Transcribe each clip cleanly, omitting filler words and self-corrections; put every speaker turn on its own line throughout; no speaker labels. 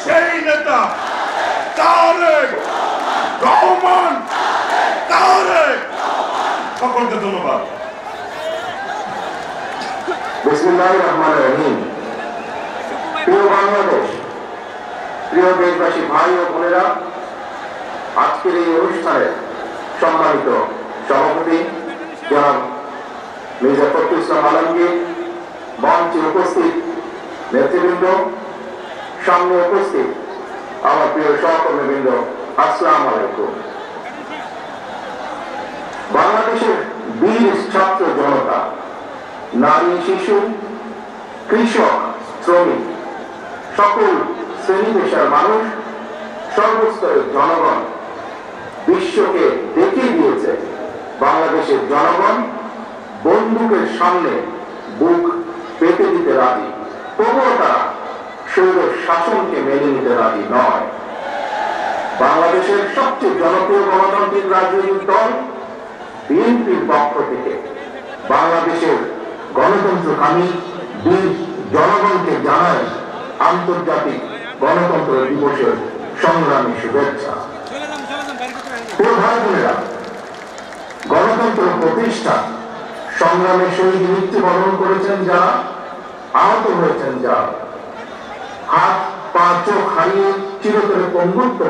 সেই নেতা তারেক রহমান। সকলকে ধন্যবাদ।
বিসমিল্লাহির রহমানির রহিম। প্রিয় বাংলাদেশ, প্রিয় দেশবাসী ভাই ও বোনেরা, আজকের এই অনুষ্ঠানে সম্মানিত সভাপতি জনাব মির্জা ফখরুল ইসলাম আলমগীর, মঞ্চে উপস্থিত নেতৃবৃন্দ, সামনে উপস্থিত আমার প্রিয় সহকর্মীবৃন্দ, আসসালামু আলাইকুম। বাংলাদেশের বীর ছাত্র জনতা, নারী, শিশু, কৃষক, শ্রমিক, সকল শ্রেণী পেশার মানুষ, সর্বস্তরের জনগণ বিশ্বকে দেখিয়ে দিয়েছে বাংলাদেশের জনগণ বন্দুকের সামনে বুক পেতে দিতে রাজি, তবুও তারা স্বৈর শাসনকে মেনে নিতে রাজি নয়। বাংলাদেশের সবচেয়ে জনপ্রিয় গণতান্ত্রিক রাজনৈতিক দল বিএনপির পক্ষ থেকে বাংলাদেশের গণতন্ত্রকামী বীর জনগণকে জানায় আন্তর্জাতিক গণতন্ত্র দিবসের সংগ্রামী শুভেচ্ছা। ভাই বোনেরা, গণতন্ত্র প্রতিষ্ঠা সংগ্রামে শহীদ মৃত্যুবরণ করেছেন যারা, আহত হয়েছেন যারা, হাত পা চোখ হারিয়ে চিরতরে পঙ্গুত্ব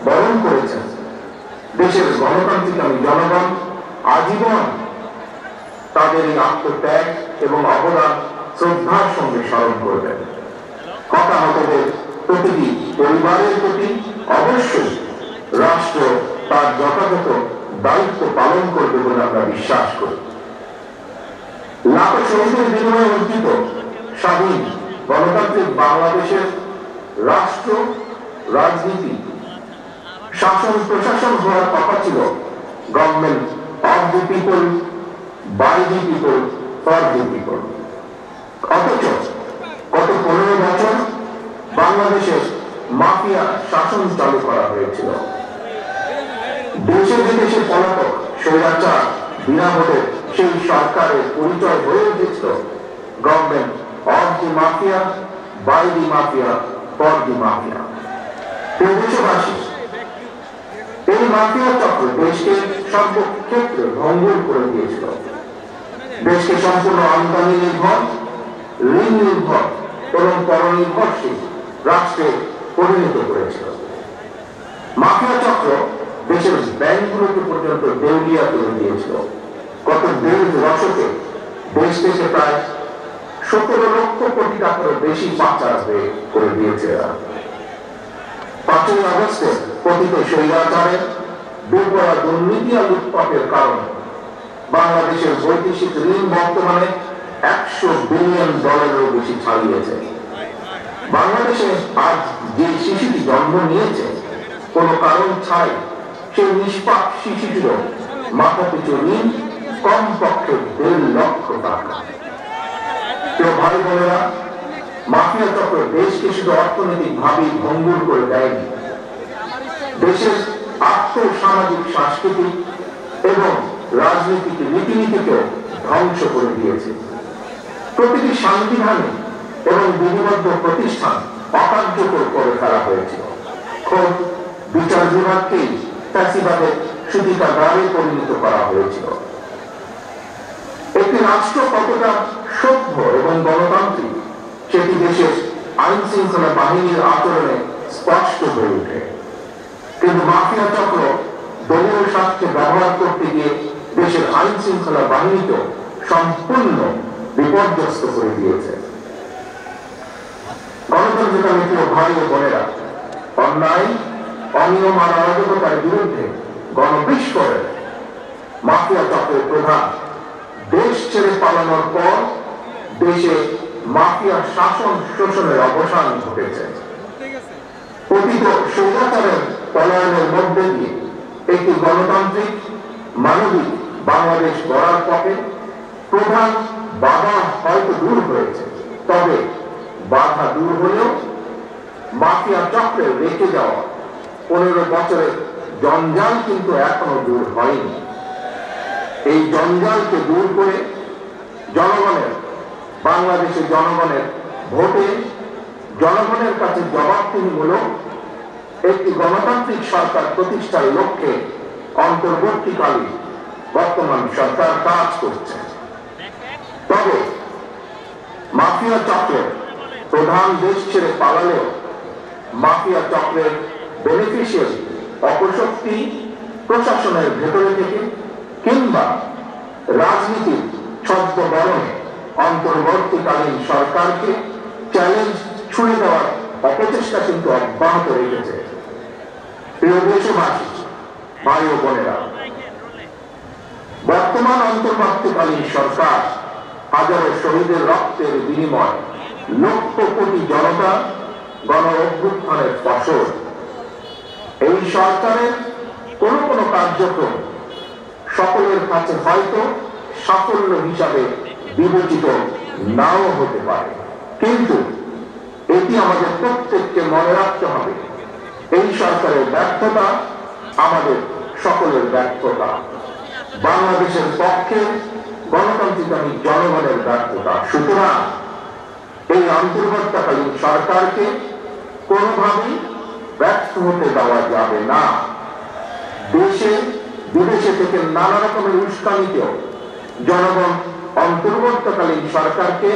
বরণ করেছেন দেশের গণতান্ত্রিকামী জনগণ আজীবন তাদের এই আত্মত্যাগ এবং অবদান শ্রদ্ধার সঙ্গে স্মরণ করবেন। হতাহতদের প্রতিটি পরিবারের প্রতি অবশ্যই রাষ্ট্র তার যথাযথ দায়িত্ব পালন করবে বলে আমরা বিশ্বাস করি। লাখো শহীদের বিনিময়ে অর্জিত স্বাধীন গণতান্ত্রিক বাংলাদেশের রাষ্ট্র, রাজনীতি, শাসন প্রশাসন হওয়ার কথা ছিল government of the people, by the people, for the people. অথচ গত 15 বছর বাংলাদেশের মাফিয়া শাসন চালু করা হয়েছিল। দেশে বিদেশে পলাতক স্বৈরাচার বিনা ভোটে সেই সরকারের পরিচয় হয়ে উঠেছিল government of the mafia, by the mafia, for the mafia. দেশবাসী, এই মাফিয়া চক্র দেশকে সর্বক্ষেত্রে ভঙ্গুর করে দিয়েছিল। দেশকে সম্পূর্ণ আমদানি নির্ভর, ঋণ নির্ভর এবং পরনির্ভরশীল রাষ্ট্রে পরিণত করেছিল। মাফিয়া চক্র দেশের ব্যাংকগুলোকে পর্যন্ত দেউলিয়া করে দিয়েছিল। গত 1.5 দশকে দেশ থেকে প্রায় 17 লক্ষ কোটি টাকারও বেশি পাচার হয়ে করে দিয়েছে। 5ই আগস্টে পতিত স্বৈরাচারের দুর্বল দুর্নীতি আর লুটপাটের কারণে বাংলাদেশের বৈদেশিক ঋণ বর্তমানে $100 বিলিয়ন বেশি ছাড়িয়েছে। বাংলাদেশে আজ যে শিশুটি জন্ম নিয়েছে কোনো কারণ ছাড়াই, সেই নিষ্পাপ শিশুটিরও মাথাপিছু ঋণ কমপক্ষে 1.5 লক্ষ টাকা। প্রিয় ভাই বোনেরা, মাফিয়া চক্র দেশকে শুধু অর্থনৈতিক ভাবেই ভঙ্গুর করে দেয়নি, দেশের আর্থসামাজিক, সাংস্কৃতিক এবং রাজনৈতিক রীতিনীতিকেও ধ্বংস করে দিয়েছে। প্রতিটি সাংবিধানিক এবং বিধিবদ্ধ প্রতিষ্ঠান অকার্যকর করে ফেলা হয়েছিল। খোদ বিচার বিভাগকেই ফ্যাসিবাদের সূতিকাগারে পরিণত করা হয়েছিল। একটি রাষ্ট্র কতটা সভ্য এবং গণতান্ত্রিক সেটি দেশের আইন শৃঙ্খলা বাহিনীর আচরণে স্পষ্ট হয়ে ওঠে। কিন্তু মাফিয়া চক্র দলীয় স্বার্থে ব্যবহার করতে গিয়ে দেশের আইন শৃঙ্খলা বাহিনীকে সম্পূর্ণ বিপর্যস্ত করে দিয়েছে। গণতন্ত্রকামী প্রিয় ভাই ও বোনেরা, অন্যায়, অনিয়ম আর অরাজকতার বিরুদ্ধে গণবিস্ফোরণ মাফিয়া চক্রের প্রধান দেশ ছেড়ে পালানোর পর দেশে মাফিয়া শাসন শোষণের অবসান ঘটেছে। পতিত স্বৈরাচারের পলায়নের মধ্যে দিয়ে একটি গণতান্ত্রিক মানবিক বাংলাদেশ গড়ার পথে প্রধান বাধা হয়তো দূর হয়েছে, তবে বাধা দূর হলেও মাফিয়া চক্রে রেখে যাওয়া 15 বছরের জঞ্জাল কিন্তু এখনো দূর হয়নি। এই জঞ্জালকে দূর করে জনগণের বাংলাদেশের জনগণের ভোটে জনগণের কাছে জবাবদিহিমূলক একটি গণতান্ত্রিক সরকার প্রতিষ্ঠার লক্ষ্যে অন্তর্বর্তীকালীন বর্তমান সরকার কাজ করছে। তবে মাফিয়া চক্রের প্রধান দেশ ছেড়ে পালালেও মাফিয়া চক্রের বেনিফিশিয়ারি অপশক্তি প্রশাসনের ভেতরে থেকে কিংবা রাজনীতির ছদ্মবরণে অন্তর্বর্তীকালীন সরকারকে চ্যালেঞ্জ ছুড়ে দেওয়ার অপচেষ্টা কিন্তু অব্যাহত রেখেছে। প্রিয় দেশবাসী, ভাই ও বোনেরা, বর্তমান অন্তর্বর্তীকালীন সরকার হাজারো শহীদের রক্তের বিনিময় লক্ষ কোটি জনতা গণ অভ্যুত্থানের ফসল। এই সরকারের কোন কোন কার্যক্রম সকলের কাছে হয়তো সাফল্য হিসাবে বিবেচিত নাও হতে পারে, কিন্তু এটি আমাদের প্রত্যেককে মনে রাখতে হবে, এই সরকারের ব্যর্থতা আমাদের সকলের ব্যর্থতা, বাংলাদেশের পক্ষে গণতান্ত্রিক জনগণের ব্যর্থতা। সুতরাং এই অন্তর্বর্তীকালীন সরকারকে কোনোভাবেই ব্যর্থ হতে দেওয়া যাবে না। দেশে বিদেশে থেকে নানা রকমের উস্কানিতেও জনগণ অন্তর্বর্তীকালীন সরকারকে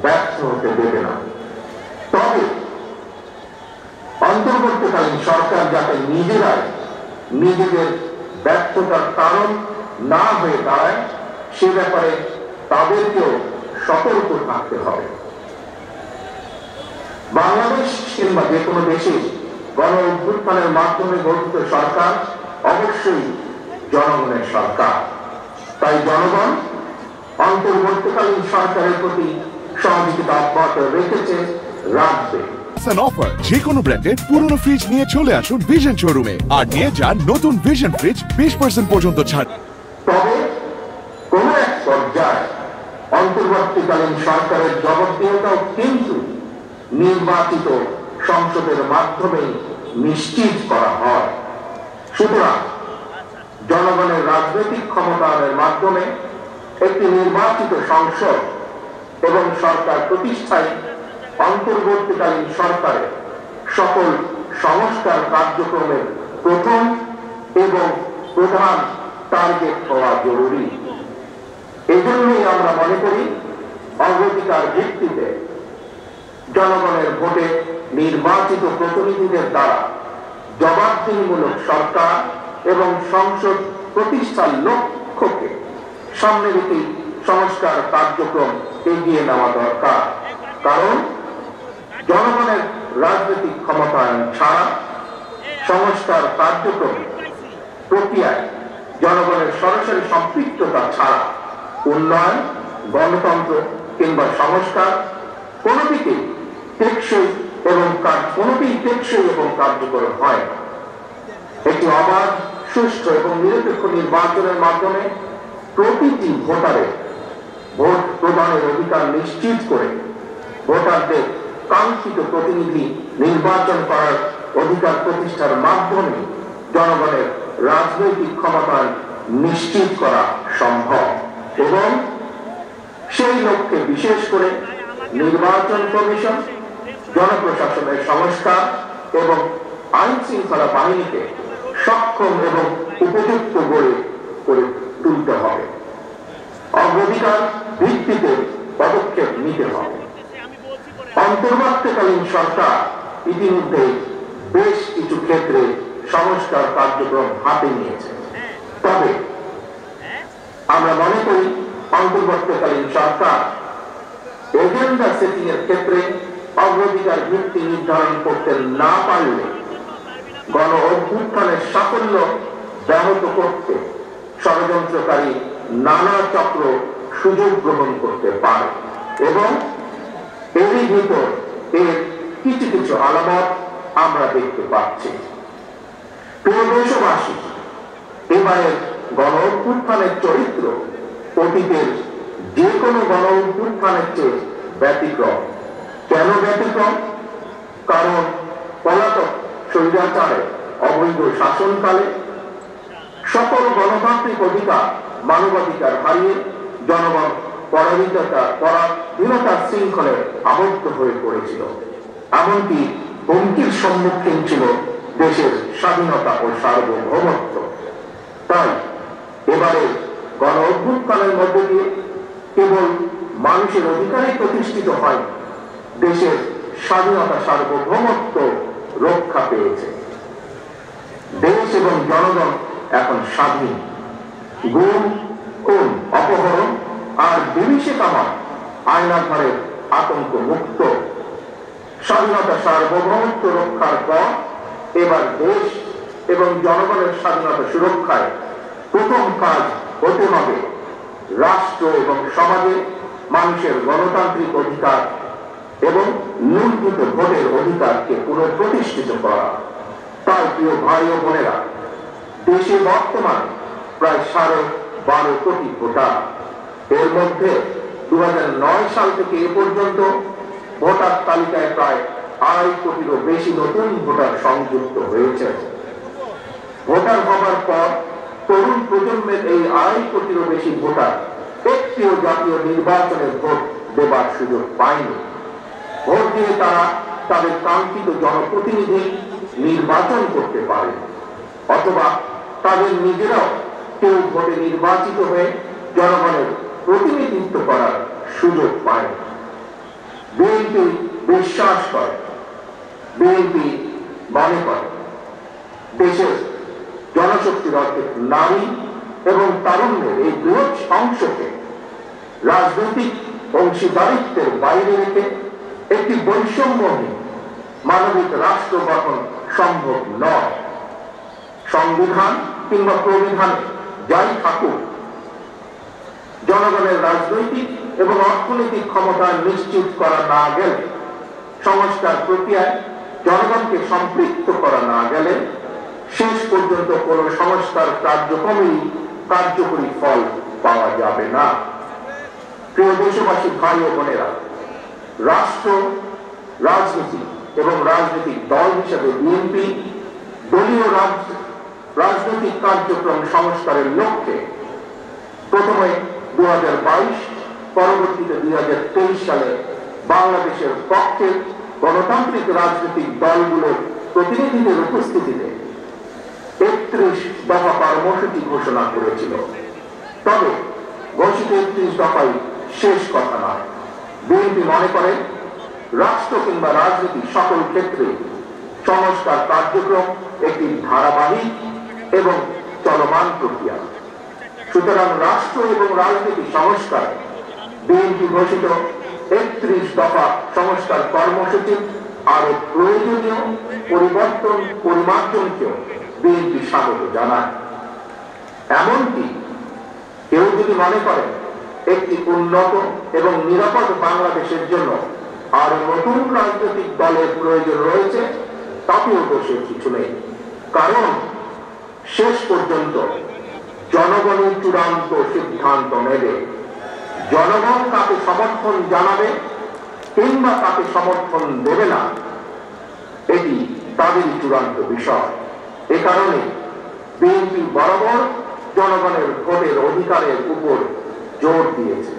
ব্যর্থ হতে দেবে না। তবে অন্তর্বর্তীকালীন সরকার যাতে নিজেরাই নিজেদের ব্যর্থতার কারণ না হয়ে দাঁড়ায়, সে ব্যাপারে তাদেরকেও সতর্ক থাকতে হবে। বাংলাদেশ কিংবা যে কোনো দেশে গণ অভ্যুত্থানের মাধ্যমে গঠিত সরকার অবশ্যই জনগণের সরকার। তাই জনগণ অন্তর্বর্তীকালীন সরকারের প্রতি সহযোগিতা অব্যাহত রেখেছে, রাখবে।
অফার যে কোনো ব্র্যান্ডের পুরনো ফ্রিজ নিয়ে চলে আসুন ভিশন শোরুমে আর নিয়ে যান নতুন ভিশন ফ্রিজ 20% পর্যন্ত ছাড়।
তবে কোন এক পর্যায়ে অন্তর্বর্তীকালীন সরকারের জবাবদিহিতাও কিন্তু নির্বাচিত সংসদের মাধ্যমে নিশ্চিত করা হয়। সুতরাং জনগণের রাজনৈতিক ক্ষমতায়নের মাধ্যমে একটি নির্বাচিত সংসদ এবং সরকার প্রতিষ্ঠায় অন্তর্বর্তীকালীন সরকারের সকল সংস্কার কার্যক্রমের প্রথম এবং প্রধান টার্গেট হওয়া জরুরি। এজন্যই আমরা মনে করি অগ্রাধিকার ভিত্তিতে জনগণের ভোটে নির্বাচিত প্রতিনিধিদের দ্বারা জবাবদিহিমূলক সরকার এবং সংসদ প্রতিষ্ঠার লক্ষ্যকে সামনে রেখে সংস্কার কার্যক্রম এগিয়ে নেওয়া দরকার। কারণ জনগণের রাজনৈতিক ক্ষমতায়ন ছাড়া সংস্কার কার্যক্রম প্রক্রিয়ায় জনগণের সরাসরি সম্পৃক্ততা ছাড়া উন্নয়ন, গণতন্ত্র কিংবা সংস্কার কোনোটিতেই টেকসই এবং কার্যকর হয় না। একটি অবাধ, সুষ্ঠু এবং নিরপেক্ষ নির্বাচনের মাধ্যমে প্রতিটি ভোটারের ভোট প্রদানের অধিকার নিশ্চিত করে ভোটারদের কাঙ্ক্ষিত প্রতিনিধি নির্বাচন করার অধিকার প্রতিষ্ঠার মাধ্যমে জনগণের রাজনৈতিক ক্ষমতায়ন নিশ্চিত করা সম্ভব এবং সেই লক্ষ্যে বিশেষ করে নির্বাচন কমিশন, জনপ্রশাসনের সংস্কার এবং আইন শৃঙ্খলা বাহিনীকে সক্ষম এবং উপযুক্ত করে তুলতে হবে। অগ্রাধিকার ভিত্তিতে পদক্ষেপ নিতে হবে। অন্তর্বর্তীকালীন সরকার ইতিমধ্যে বেশ কিছু ক্ষেত্রে সংস্কার কার্যক্রম হাতে নিয়েছে। তবে আমরা মনে করি অন্তর্বর্তীকালীন সরকার এজেন্ডা সেটিং এর ক্ষেত্রে অগ্রাধিকার ভিত্তি নির্ধারণ করতে না পারলে গণ অভ্যুত্থানের সাফল্য ব্যাহত করতে ষড়যন্ত্রকারী নানা চক্র সুযোগ গ্রহণ করতে পারে এবং এরই ভিতর এর কিছু কিছু আলামত আমরা দেখতে পাচ্ছি। প্রিয় দেশবাসী, এবারের গণ অভ্যুত্থানের চরিত্র অতীতের যে কোনো গণ অভ্যুত্থানের চেয়ে ব্যতিক্রম। কেন ব্যতিক্রম? কারণ পলাতক স্বৈরাচারে অবৈধ শাসনকালে সকল গণতান্ত্রিক অধিকার, মানবাধিকার হারিয়ে জনগণ পরাধীনতার শৃঙ্খলে আবদ্ধ হয়ে পড়েছিল। এমনকি হুমকির সম্মুখীন ছিল দেশের স্বাধীনতা ও সার্বভৌমত্ব। তাই এবারে গণ অভ্যুত্থানের মধ্যে দিয়ে কেবল মানুষের অধিকারই প্রতিষ্ঠিত হয়, দেশের স্বাধীনতা সার্বভৌমত্ব রক্ষা পেয়েছে। দেশ এবং জনগণ এখন স্বাধীন। গুম, খুন, অপহরণ আর বিভীষিকাময় আয়নাঘরের আতঙ্ক মুক্ত। স্বাধীনতা সার্বভৌমত্ব রক্ষার পর এবার দেশ এবং জনগণের স্বাধীনতা সুরক্ষায় প্রথম কাজ হতে হবে রাষ্ট্র এবং সমাজে মানুষের গণতান্ত্রিক অধিকার এবং লুণ্ঠিত ভোটের অধিকারকে পুনঃপ্রতিষ্ঠিত করা। তাই প্রিয় ভাই ও বোনেরা, দেশে বর্তমানে প্রায় 12.5 কোটি ভোটার। এর মধ্যে 2009 সাল থেকে এ পর্যন্ত ভোটার তালিকায় প্রায় 2.5 কোটিরও বেশি নতুন ভোটার সংযুক্ত হয়েছে। ভোটার হবার পর তরুণ প্রজন্মের এই 2.5 কোটিরও বেশি ভোটার একটিও জাতীয় নির্বাচনে ভোট দেবার সুযোগ পায়নি। ভোট দিয়ে তারা তাদের কাঙ্ক্ষিত জনপ্রতিনিধি নির্বাচন করতে পারে, অথবা তাদের নিজেরাও কেউ ভোটে নির্বাচিত হয়ে জনগণের প্রতিনিধিত্ব করার সুযোগ পায়। বিএনপি বিশ্বাস করে, বিএনপি মনে করে দেশের জনশক্তির অর্ধেক নারী এবং তারুণ্যের এই বৃহৎ অংশকে রাজনৈতিক অংশীদারিত্বের বাইরে রেখে একটি বৈষম্যহীন মানবিক রাষ্ট্র গঠন সম্ভব নয়। সংবিধান কিংবা প্রবিধানে যাই থাকুক, জনগণের রাজনৈতিক এবং অর্থনৈতিক ক্ষমতা নিশ্চিত করা না গেলে, সংস্কার প্রক্রিয়ায় জনগণকে সম্পৃক্ত করা না গেলে শেষ পর্যন্ত কোন সংস্কার কার্যক্রমেই কার্যকরী ফল পাওয়া যাবে না। প্রিয় দেশবাসী, ভাই ও বোনেরা, রাষ্ট্র, রাজনীতি এবং রাজনৈতিক দল হিসেবে বিএনপি দলীয় রাজনৈতিক কার্যক্রম সংস্কারের লক্ষ্যে প্রথমে 2022, পরবর্তীতে 2023 সালে বাংলাদেশের পক্ষে গণতান্ত্রিক রাজনৈতিক দলগুলোর প্রতিনিধিদের উপস্থিতিতে 31 দফা কর্মসূচি ঘোষণা করেছিল। তবে ঘোষিত 31 দফাই শেষ কথা নয়। বিএনপি মনে করে রাষ্ট্র কিংবা রাজনীতি সকল ক্ষেত্রে সংস্কার কার্যক্রম একটি ধারাবাহিক এবং চলমান প্রক্রিয়া। সুতরাং রাষ্ট্র এবং রাজনীতি সংস্কার বিএনপি ঘোষিত 31 দফা সংস্কার কর্মসূচি আরো প্রয়োজনীয় পরিবর্তন পরিমার্জনকেও বিএনপি স্বাগত জানায়। এমনকি কেউ যদি মনে করেন একটি উন্নত এবং নিরাপদ বাংলাদেশের জন্য আরো নতুন রাজনৈতিক দলের প্রয়োজন রয়েছে, তাতেও দোষের কিছু নেই। কারণ শেষ পর্যন্ত জনগণই চূড়ান্ত সিদ্ধান্ত নেবে। জনগণ তাকে সমর্থন জানাবে কিংবা তাকে সমর্থন দেবে না, এটি তাদেরই চূড়ান্ত বিষয়। এ কারণে বিএনপি বরাবর জনগণের ভোটের অধিকারের উপর জোর দিয়েছে।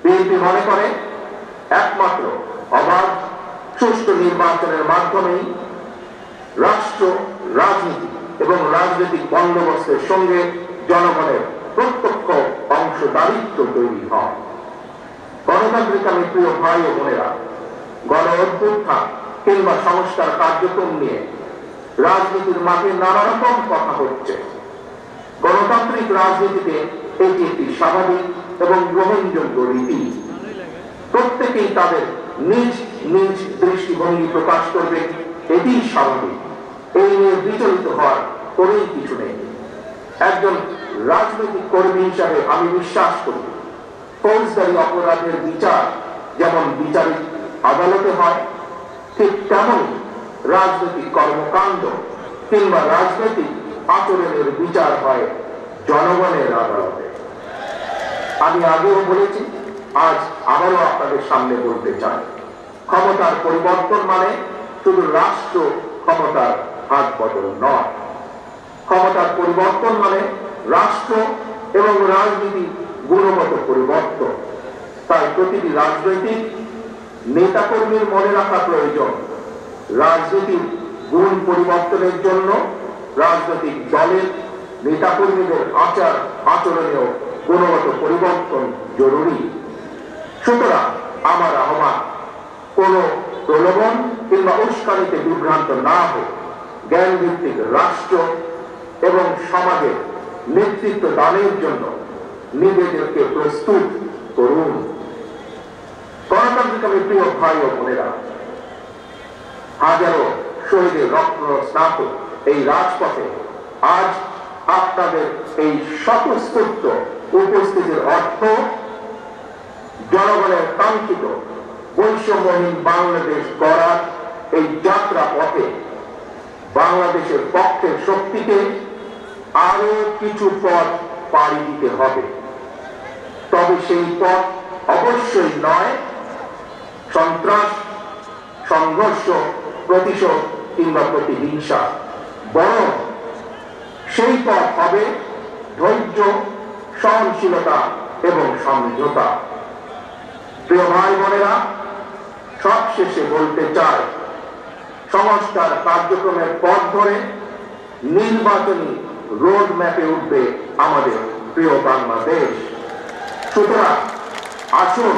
বিএনপি মনে করে একমাত্র অবাধ সুষ্ঠু নির্বাচনের মাধ্যমেই রাষ্ট্র, রাজনীতি এবং রাজনৈতিক বন্দোবস্তের সঙ্গে জনগণের প্রত্যক্ষ অংশদারিত্ব তৈরি হয়। গণতান্ত্রিক আমি প্রিয় ভাই ও বোনেরা, গণ অভ্যুত্থান কিংবা সংস্কার কার্যক্রম নিয়ে রাজনীতির মাঠে নানা রকম কথা হচ্ছে। গণতান্ত্রিক রাজনীতিতে এটি একটি স্বাভাবিক এবং গ্রহণযোগ্য রীতি। প্রত্যেকেই তাদের নিজ নিজ দৃষ্টিভঙ্গি প্রকাশ করবে, এটি স্বাভাবিক। এই নিয়ে বিচলিত হওয়ার কোনোই কিছু নেই। একজন রাজনৈতিক কর্মী হিসাবে আমি বিশ্বাস করি ফৌজদারি অপরাধের বিচার যেমন বিচারিক আদালতে হয়, ঠিক তেমনই রাজনৈতিক কর্মকাণ্ড কিংবা রাজনৈতিক আচরণের বিচার হয় জনগণের আদালতে। আমি আগেও বলেছি, আজ আবারও আপনাদের সামনে বলতে চাই, ক্ষমতার পরিবর্তন মানে শুধু রাষ্ট্র ক্ষমতার হাত বদল নয়। ক্ষমতার পরিবর্তন মানে রাষ্ট্র এবং রাজনীতি গুণগত পরিবর্তন। তাই প্রতিটি রাজনৈতিক নেতাকর্মীর মনে রাখা প্রয়োজন, রাজনীতির গুণ পরিবর্তনের জন্য রাজনৈতিক দলের নেতাকর্মীদের আচার আচরণেও গুণগত পরিবর্তন জরুরি। সুতরাং আমার আহ্বান, কোন প্রলোভন কিংবা উস্কানিতে বিভ্রান্ত না হোক, জ্ঞান ভিত্তিক রাষ্ট্র এবং সমাজের নেতৃত্ব দানের জন্য নিজেদেরকে প্রস্তুত করুন। গণতান্ত্রিক আমি প্রিয় ভাই ও বোনেরা, হাজারো শহীদের রক্ত স্নাত এই রাজপথে আজ আপনাদের এই স্বতঃস্ফূর্ত উপস্থিতির অর্থ জনগণের কাঙ্ক্ষিত বৈষম্যহীন বাংলাদেশ গড়ার এই যাত্রা পথে বাংলাদেশের পক্ষের শক্তিকে আরো কিছু পথ পাড়ি দিতে হবে। তবে সেই পথ অবশ্যই নয় সন্ত্রাস, সংঘর্ষ, প্রতিশোধ কিংবা প্রতিহিংসা, বরং সেই পথ হবে ধৈর্য, সহনশীলতা এবং সমঝোতা। প্রিয় ভাই বোনেরা, সবশেষে বলতে চাই, সংস্কার কার্যক্রমের পথ ধরে নির্বাচনী রোড ম্যাপে উঠবে আমাদের প্রিয় বাংলাদেশ। সুতরাং আসুন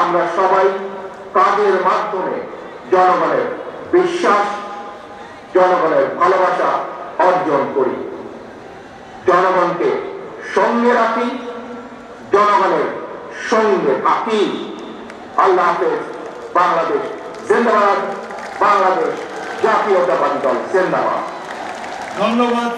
আমরা সবাই কাজের মাধ্যমে জনগণের বিশ্বাস, জনগণের ভালোবাসা অর্জন করি, জনগণকে সঙ্গে রাখি, জনগণের সঙ্গে থাকি। আল্লাহ হাফেজ। বাংলাদেশ জিন্দাবাদ। বাংলাদেশ জাতীয়তাবাদী দল জিন্দাবাদ।
ধন্যবাদ।